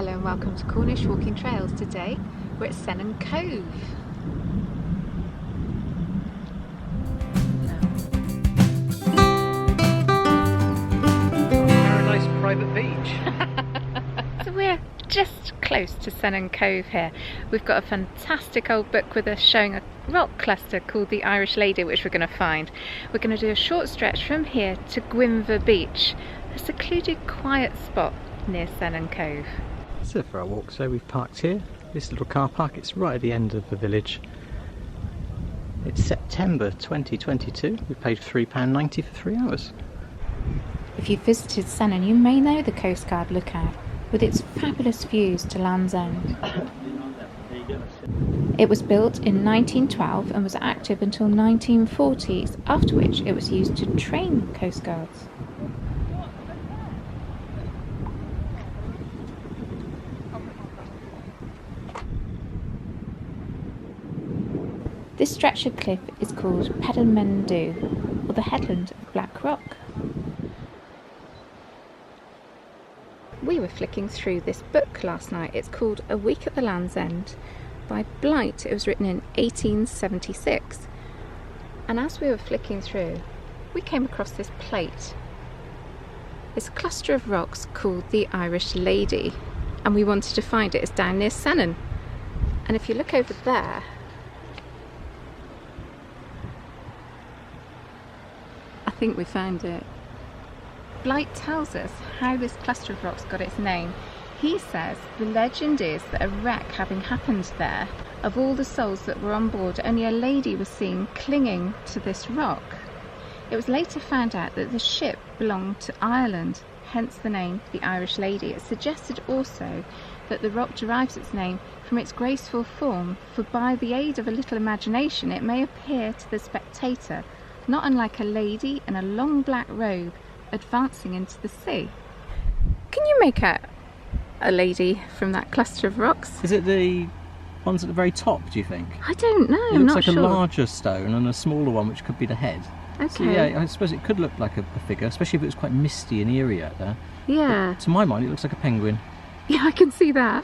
Hello and welcome to Cornish Walking Trails. Today we're at Sennen Cove. Paradise private beach. So we're just close to Sennen Cove here. We've got a fantastic old book with us showing a rock cluster called the Irish Lady, which we're going to find. We're going to do a short stretch from here to Gwynfor Beach, a secluded quiet spot near Sennen Cove. So for our walk, so we've parked here, this little car park. It's right at the end of the village. It's September 2022. We paid £3.90 for 3 hours. If you've visited Sennen, you may know the Coast Guard lookout with its fabulous views to Land's End. It was built in 1912 and was active until 1940s, after which it was used to train Coast Guards. This stretch of cliff is called Pedamendu, or the headland of Black Rock. We were flicking through this book last night. It's called A Week at the Land's End by Blight. It was written in 1876. And as we were flicking through, we came across this plate. It's a cluster of rocks called the Irish Lady, and we wanted to find it. It's down near Sennen. And if you look over there, I think we found it. Blight tells us how this cluster of rocks got its name. He says the legend is that a wreck having happened there, of all the souls that were on board, only a lady was seen clinging to this rock. It was later found out that the ship belonged to Ireland, hence the name the Irish Lady. It suggested also that the rock derives its name from its graceful form, for by the aid of a little imagination it may appear to the spectator not unlike a lady in a long black robe advancing into the sea. Can you make out a lady from that cluster of rocks? Is it the ones at the very top, do you think? I don't know, It I'm looks not like sure. a larger stone and a smaller one, which could be the head. Okay. So yeah, I suppose it could look like a figure, especially if it was quite misty and eerie out there. Yeah. But to my mind, it looks like a penguin. Yeah, I can see that.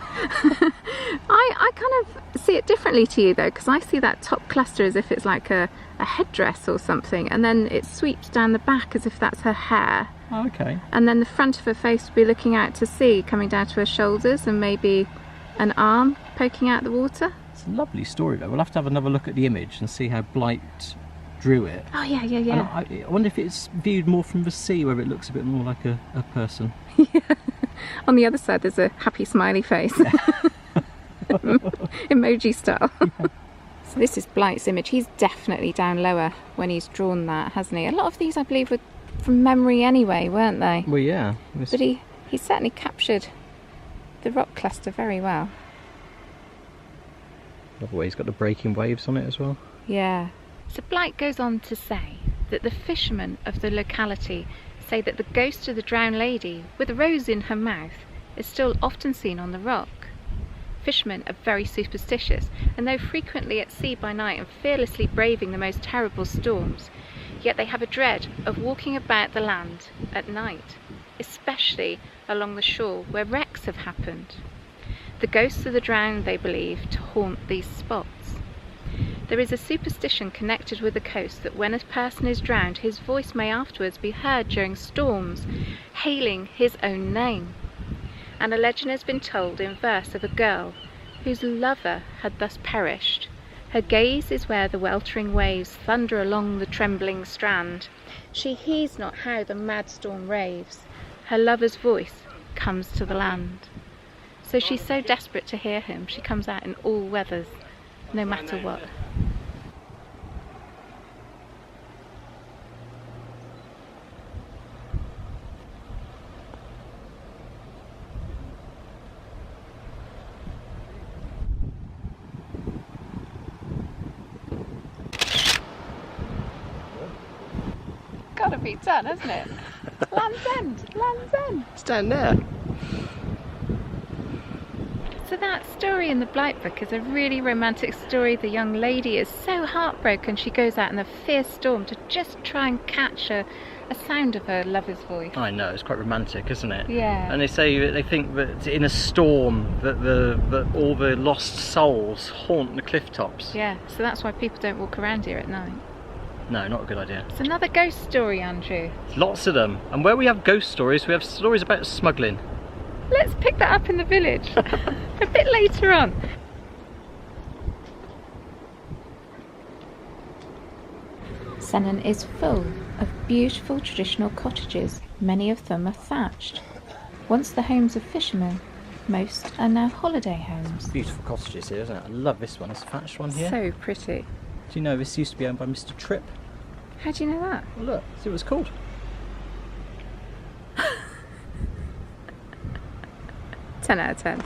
I kind of see it differently to you though, because I see that top cluster as if it's like a headdress or something, and then it sweeps down the back as if that's her hair. Oh, okay. And then the front of her face would be looking out to sea, coming down to her shoulders, and maybe an arm poking out the water. It's a lovely story though. We'll have to have another look at the image and see how Blight drew it. Oh yeah. And I wonder if it's viewed more from the sea, where it looks a bit more like a person. Yeah. On the other side there's a happy smiley face. Emoji style. Yeah. So this is Blight's image. He's definitely down lower when he's drawn that, hasn't he? A lot of these I believe were from memory anyway, weren't they? Well, yeah. But he certainly captured the rock cluster very well. Love the way he's got the breaking waves on it as well. Yeah. So Blight goes on to say that the fishermen of the locality say that the ghost of the drowned lady with a rose in her mouth is still often seen on the rock. Fishermen are very superstitious, and though frequently at sea by night and fearlessly braving the most terrible storms, yet they have a dread of walking about the land at night, especially along the shore where wrecks have happened. The ghosts of the drowned, they believe, to haunt these spots. There is a superstition connected with the coast that when a person is drowned, his voice may afterwards be heard during storms, hailing his own name. And a legend has been told in verse of a girl whose lover had thus perished. Her gaze is where the weltering waves thunder along the trembling strand. She heeds not how the mad storm raves. Her lover's voice comes to the land. So she's so desperate to hear him, she comes out in all weathers, no matter what. Gotta be done, hasn't it? Land's End, Land's End. It's down there. So that story in the Blight book is a really romantic story. The young lady is so heartbroken she goes out in a fierce storm to just try and catch a sound of her lover's voice. I know, it's quite romantic, isn't it? Yeah. And they think that in a storm that all the lost souls haunt the cliff tops. Yeah, so that's why people don't walk around here at night. No, not a good idea. It's another ghost story, Andrew. Lots of them. And where we have ghost stories, we have stories about smuggling. Let's pick that up in the village a bit later on. Sennen is full of beautiful traditional cottages. Many of them are thatched. Once the homes of fishermen, most are now holiday homes. Beautiful cottages here, isn't it? I love this one. It's a thatched one here. So pretty. Do you know this used to be owned by Mr. Tripp? How do you know that? Well, look, see what it's called. 10 out of 10.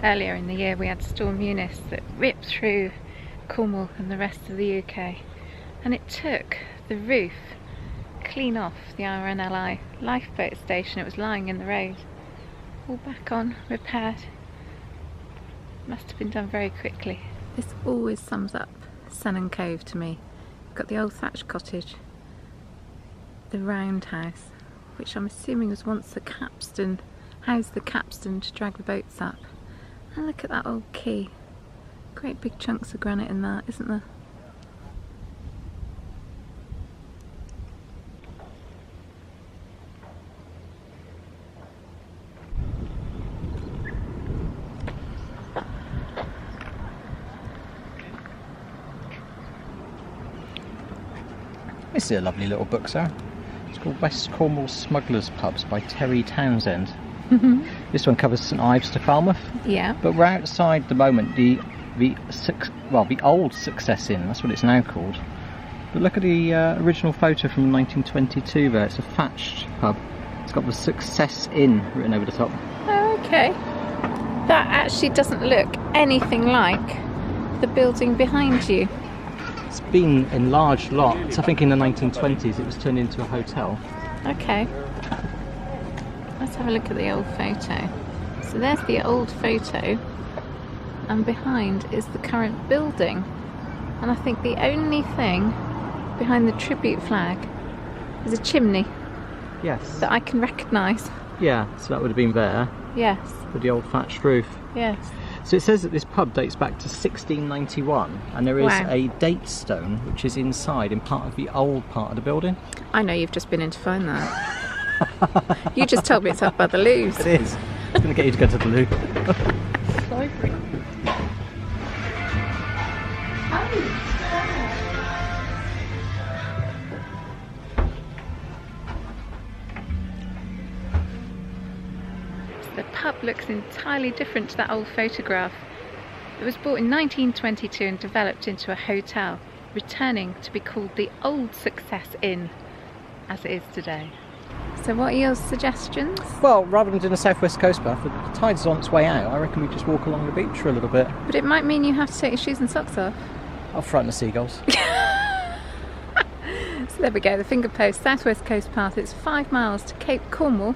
Earlier in the year we had Storm Eunice that ripped through Cornwall and the rest of the UK, and it took the roof clean off the RNLI lifeboat station. It was lying in the road, all back on, repaired. Must have been done very quickly. This always sums up Sennen Cove to me. You've got the old thatched cottage, the roundhouse, which I'm assuming was once the capstan, housed the capstan to drag the boats up. And look at that old quay. Great big chunks of granite in that, isn't there? This is a lovely little book, sir. It's called West Cornwall Smugglers' Pubs by Terry Townsend. This one covers St Ives to Falmouth. Yeah. But we're outside the moment the old Success Inn, that's what it's now called. But look at the original photo from 1922 there. It's a thatched pub. It's got the Success Inn written over the top. Oh, okay. That actually doesn't look anything like the building behind you. It's been enlarged lots. I think in the 1920s it was turned into a hotel. Okay. Let's have a look at the old photo. So there's the old photo, and behind is the current building. And I think the only thing behind the tribute flag is a chimney. Yes. That I can recognise. Yeah, so that would have been there. Yes. With the old thatched roof. Yes. So it says that this pub dates back to 1691, and there is a date stone which is inside in part of the old part of the building. I know you've just been in to find that. You just told me it's up by the loos. It is. It's going to get you to go to the loo. The pub looks entirely different to that old photograph. It was bought in 1922 and developed into a hotel, returning to be called the Old Success Inn, as it is today. So what are your suggestions? Well, rather than doing a southwest coast path, the tide's on its way out. I reckon we just walk along the beach for a little bit. But it might mean you have to take your shoes and socks off. I'll frighten the seagulls. So there we go, the finger post, southwest coast path. It's 5 miles to Cape Cornwall,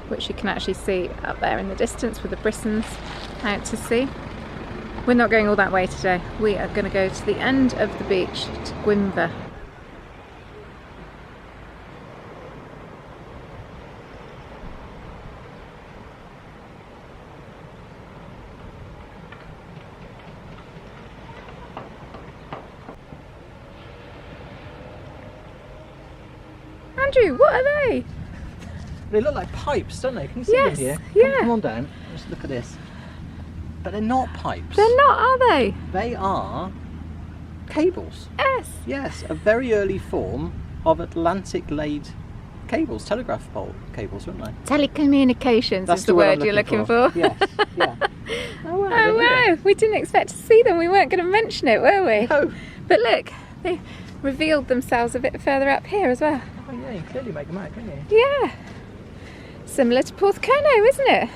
which you can actually see up there in the distance with the Brissons out to sea. We're not going all that way today. We are going to go to the end of the beach to Gwynfa. Andrew, what are they? They look like pipes, don't they? Can you see yes, them here? Yeah. Come on down. Let's look at this. But they're not pipes. They're not, are they? They are cables. Yes. Yes, a very early form of Atlantic laid cables, telegraph pole cables, weren't they? Telecommunications is the word you're looking for. Yes, yeah. Oh wow, oh, wow. We didn't expect to see them. We weren't going to mention it, were we? No. But look, revealed themselves a bit further up here as well. Oh yeah, you clearly make them out, can't you? Yeah. Similar to Porthcurno, isn't it?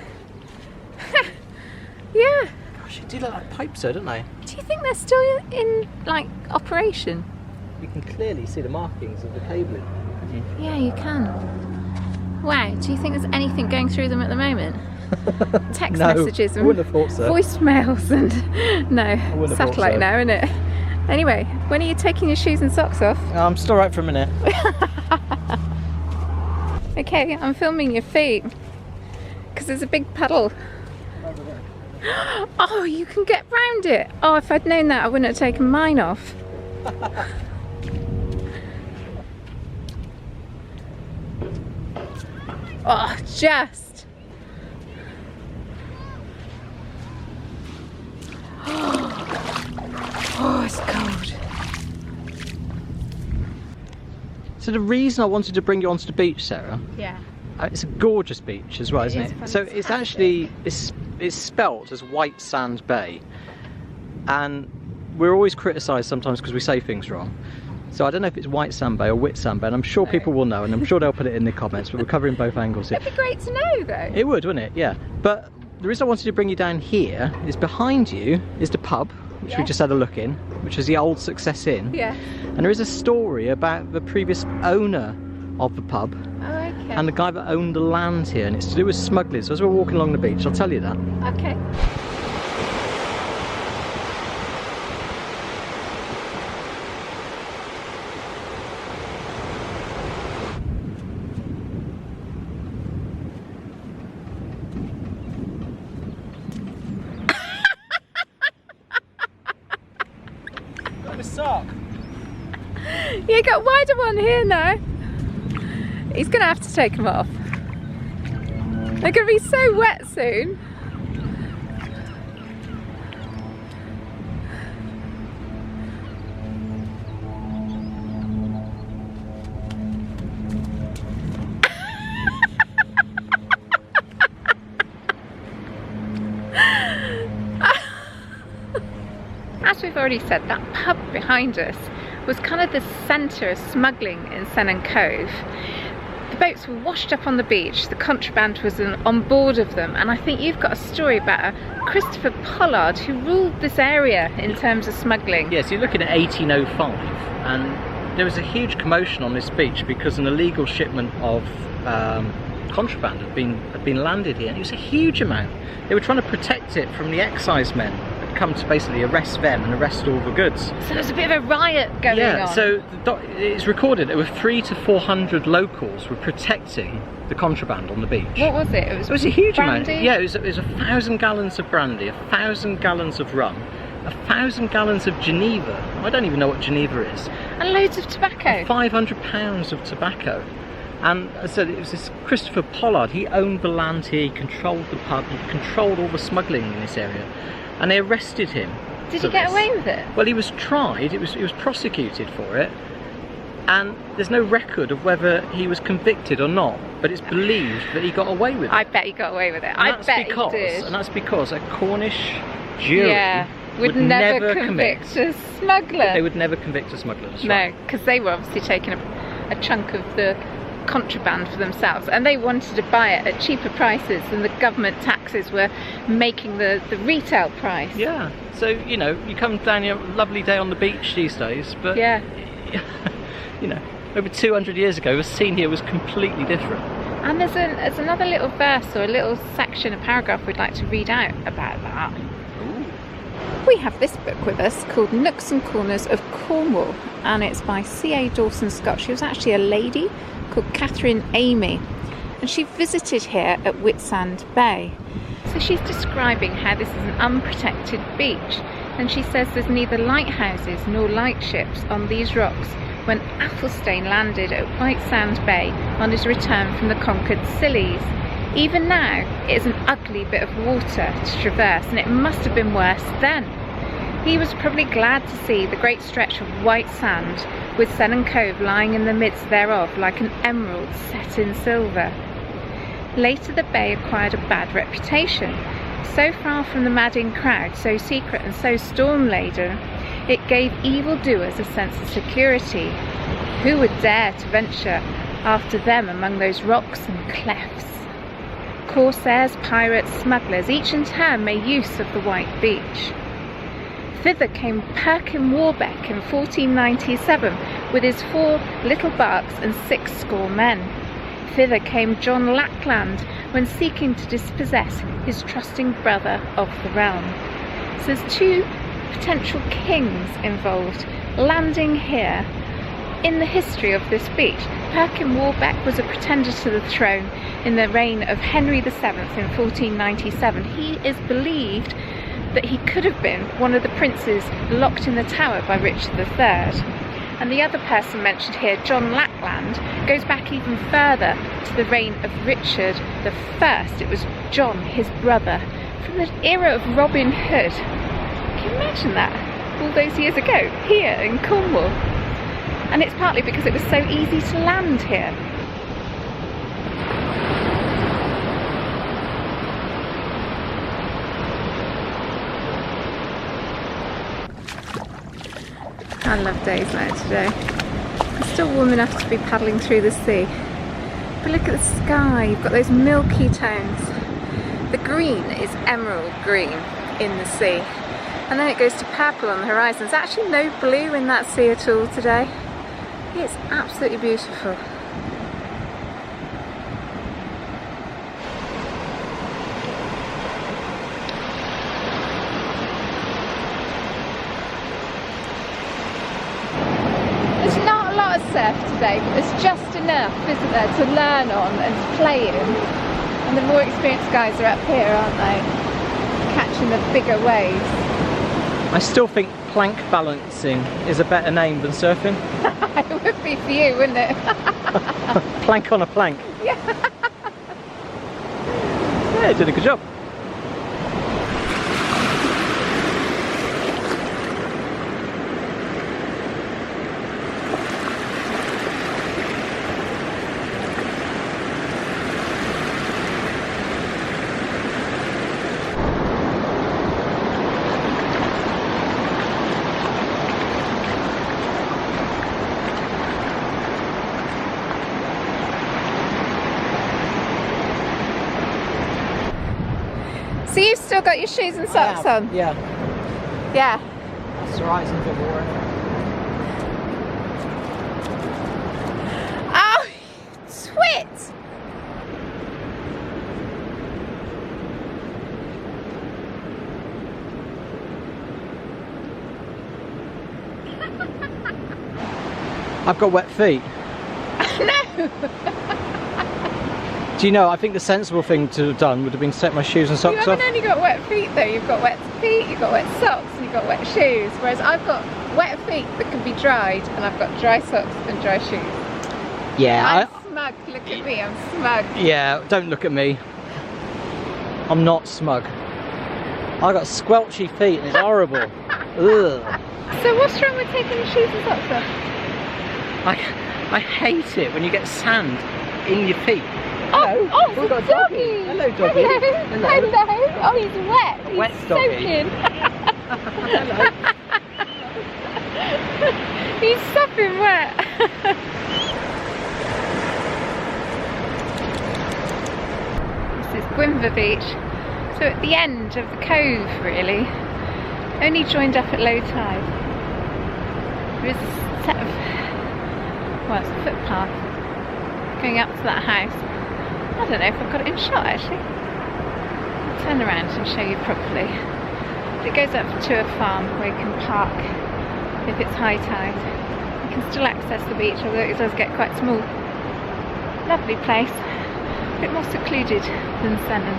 Yeah. Gosh, they do look like pipes though, don't they? Do you think they're still in like operation? You can clearly see the markings of the cabling. Yeah, you can. Wow, do you think there's anything going through them at the moment? Text messages and voicemails and no, satellite now, isn't it? Anyway, when are you taking your shoes and socks off? I'm still right for a minute. Okay, I'm filming your feet because there's a big puddle. Oh, you can get round it. Oh, if I'd known that, I wouldn't have taken mine off. Oh, just. Oh, it's cold. So the reason I wanted to bring you onto the beach, Sarah, Yeah. it's a gorgeous beach as well, isn't it? So it's actually, it's spelt as White Sand Bay, and we're always criticised sometimes because we say things wrong. So I don't know if it's White Sand Bay or Whit Sand Bay, and I'm sure people will know, and I'm sure they'll put it in the comments, but we're covering both angles here. It'd be great to know though. It would, wouldn't it? Yeah. But the reason I wanted to bring you down here is behind you is the pub, which we just had a look in, which is the Old Success Inn. Yeah. And there is a story about the previous owner of the pub. Oh, okay. And the guy that owned the land here, and it's to do with smuggling. So as we're walking along the beach, I'll tell you that. Okay. Got a sock. You got a wider one here now. He's gonna have to take them off. They're gonna be so wet soon. As we've already said, that pub behind us was kind of the centre of smuggling in Sennen Cove. The boats were washed up on the beach, the contraband was on board of them, and I think you've got a story about a Christopher Pollard who ruled this area in terms of smuggling. Yes, you're looking at 1805, and there was a huge commotion on this beach because an illegal shipment of contraband had been landed here, and it was a huge amount. They were trying to protect it from the excise men who had come to basically arrest them and arrest all the goods. So there was a bit of a riot going on. Yeah, so it's recorded there were 300 to 400 locals were protecting the contraband on the beach. What was it? It was a huge brandy? amount. Yeah, it was 1,000 gallons of brandy, 1,000 gallons of rum, 1,000 gallons of Geneva. I don't even know what Geneva is. And loads of tobacco. And 500 pounds of tobacco. And as I said, it was this Christopher Pollard. He owned the land here, he controlled the pub, he controlled all the smuggling in this area, and they arrested him. Did he get away with it? Well, he was tried, he was prosecuted for it, and there's no record of whether he was convicted or not, but it's believed that he got away with it. I bet he got away with it. I bet he did. And that's because a Cornish jury would never convict a smuggler. They would never convict a smuggler, that's right. No, because they were obviously taking a chunk of the contraband for themselves, and they wanted to buy it at cheaper prices than the government taxes were making the retail price. Yeah, so you know, you come down here, lovely day on the beach these days, but yeah, you know, over 200 years ago the scene here was completely different. And there's another little verse or a little section, a paragraph we'd like to read out about that. Ooh. We have this book with us called Nooks and Corners of Cornwall, and it's by C.A. Dawson Scott. She was actually a lady called Catherine Amy, and she visited here at Whitsand Bay. So she's describing how this is an unprotected beach, and she says there's neither lighthouses nor lightships on these rocks when Athelstane landed at Whitsand Bay on his return from the conquered Scillies. Even now, it is an ugly bit of water to traverse, and it must have been worse then. He was probably glad to see the great stretch of white sand, with Sennen Cove lying in the midst thereof like an emerald set in silver. Later the bay acquired a bad reputation. So far from the madding crowd, so secret and so storm-laden, It gave evildoers a sense of security. Who would dare to venture after them among those rocks and clefts? Corsairs, pirates, smugglers, each in turn made use of the white beach. Thither came Perkin Warbeck in 1497 with his 4 little barks and 60 men. Thither came John Lackland when seeking to dispossess his trusting brother of the realm. So there's 2 potential kings involved landing here in the history of this beach. Perkin Warbeck was a pretender to the throne in the reign of Henry VII in 1497. He is believed that he could have been one of the princes locked in the tower by Richard III. And the other person mentioned here, John Lackland, goes back even further to the reign of Richard I. It was John, his brother, from the era of Robin Hood. Can you imagine that? All those years ago, here in Cornwall. And it's partly because it was so easy to land here. I love days like today. It's still warm enough to be paddling through the sea. But look at the sky, you've got those milky tones. The green is emerald green in the sea. And then it goes to purple on the horizon. There's actually no blue in that sea at all today. It's absolutely beautiful. There's not a lot of surf today, but there's just enough, isn't there, to learn on and to play in. And the more experienced guys are up here, aren't they? Catching the bigger waves. I still think plank balancing is a better name than surfing. It would be for you, wouldn't it? Plank on a plank. Yeah. Yeah, did a good job. So you've still got your shoes and socks on? Yeah. Yeah. That's alright, it's a bit boring. Oh, twit! I've got wet feet. No! Do you know, I think the sensible thing to have done would have been to take my shoes and socks You off. haven't only got wet feet though, you've got wet feet, you've got wet socks and you've got wet shoes. Whereas I've got wet feet that can be dried and I've got dry socks and dry shoes. Yeah. I'm smug, look at me, I'm smug. Yeah, don't look at me. I'm not smug. I got squelchy feet and it's horrible. Ugh. So what's wrong with taking your shoes and socks off? I hate it when you get sand in your feet. Hello. Oh, We've got a doggy. Hello, doggy. Hello. Hello. Oh, he's wet. He's Wet doggy. soaking. Hello. He's sopping wet. This is Gwynfor Beach. So at the end of the cove, really. Only joined up at low tide. There is a set of, well, it's a footpath going up to that house. I don't know if I've got it in shot actually. I'll turn around and show you properly. It goes up to a farm where you can park if it's high tide. You can still access the beach, although it does get quite small. Lovely place. A bit more secluded than Sennen.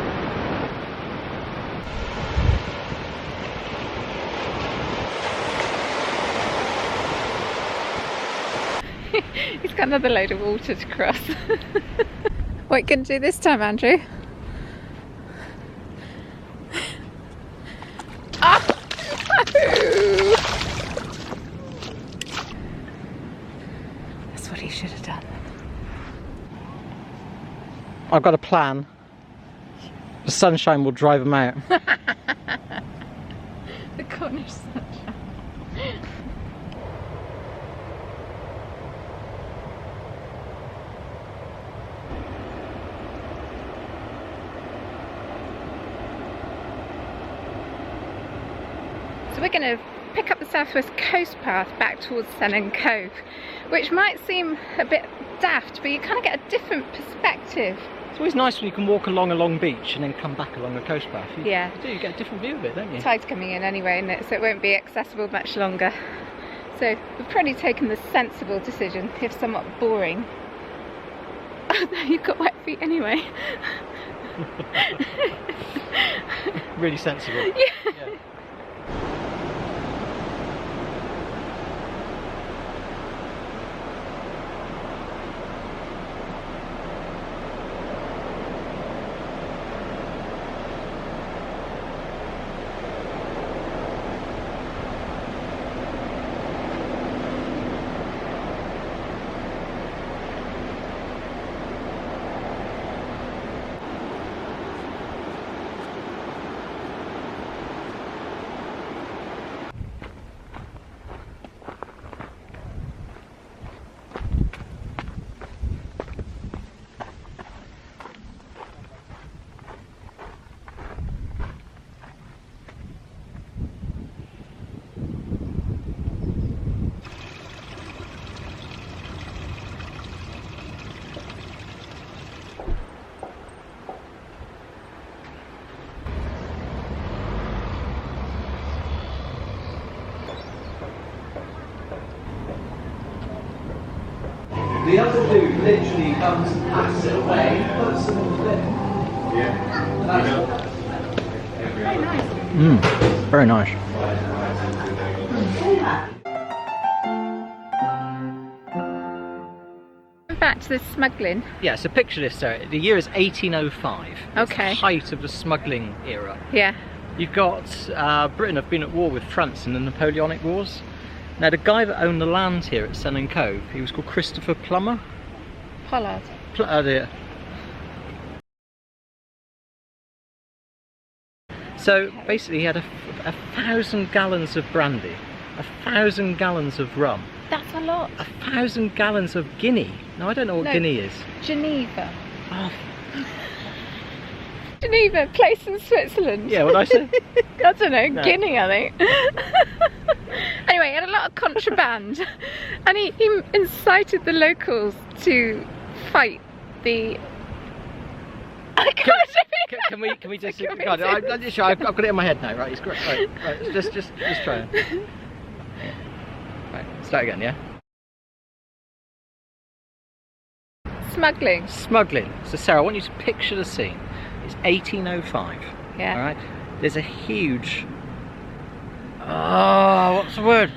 He's got another load of water to cross. What are you going to do this time, Andrew? Oh! That's what he should have done. I've got a plan. The sunshine will drive them out. The Cornish sunshine. So we're going to pick up the southwest coast path back towards Sennen Cove, which might seem a bit daft, but you kind of get a different perspective. It's always nice when you can walk along a long beach and then come back along a coast path. You get a different view of it, don't you? Tide's coming in anyway, isn't it? So it won't be accessible much longer. So we've probably taken the sensible decision, if somewhat boring. Oh no, you've got wet feet anyway. Really sensible. Yeah. The other dude literally comes and packs it away, puts them in the bin. Yeah. Very nice. Very nice. Back to the smuggling. Yeah, so picture this, Sarah. The year is 1805. It's Okay. the height of the smuggling era. Yeah. You've got Britain have been at war with France in the Napoleonic Wars. Now the guy that owned the land here at Sennen Cove, he was called Christopher Plummer. Pollard. Yeah. So basically he had a 1,000 gallons of brandy, 1,000 gallons of rum, That's a lot. 1,000 gallons of Guinea. Now I don't know what Guinea is. Geneva. Oh, Geneva, place in Switzerland. yeah, what I said? I don't know, No. Guinea, I think. Anyway, he had a lot of contraband, and he incited the locals to fight the. I can't do it. Can we just? God, I've got it in my head now. Right, it's great. Right, just try it. Right, start again, yeah. Smuggling. Smuggling. So Sarah, I want you to picture the scene. It's 1805. Yeah. All right. There's a huge. Oh, what's the word?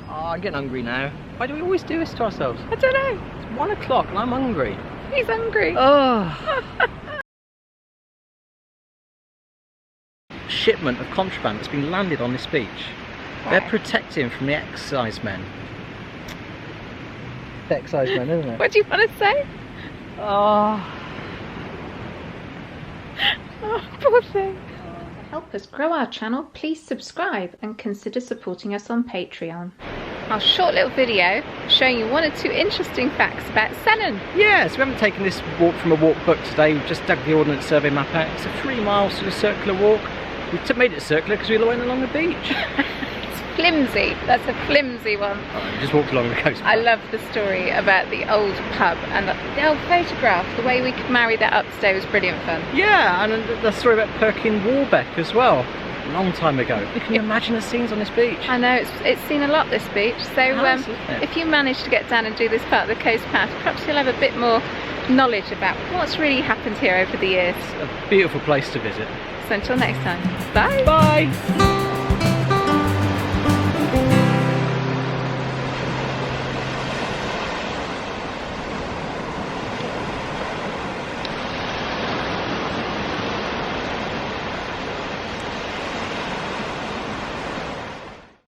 Oh, I'm getting hungry now. Why do we always do this to ourselves? I don't know. It's 1 o'clock and I'm hungry. He's hungry. Oh. Shipment of contraband that's been landed on this beach. They're protecting from the excise men. The excise men, isn't it? What do you want to say? Oh. Oh, poor thing. To help us grow our channel, please subscribe and consider supporting us on Patreon. Our short little video showing you 1 or 2 interesting facts about Sennen. Yeah, so we haven't taken this walk from a walk book today, we've just dug the Ordnance Survey map out. It's a 3 mile sort of circular walk. We've made it circular because we went along the beach. It's flimsy, that's a flimsy one. We just walked along the coast. I love the story about the old pub and the old photograph. The way we could marry that up today was brilliant fun. Yeah, and the story about Perkin Warbeck as well. A long time ago. Can you imagine the scenes on this beach? I know, it's seen a lot, this beach. So It? if you manage to get down and do this part of the coast path, perhaps you'll have a bit more knowledge about what's really happened here over the years. It's a beautiful place to visit. So until next time, bye! Bye!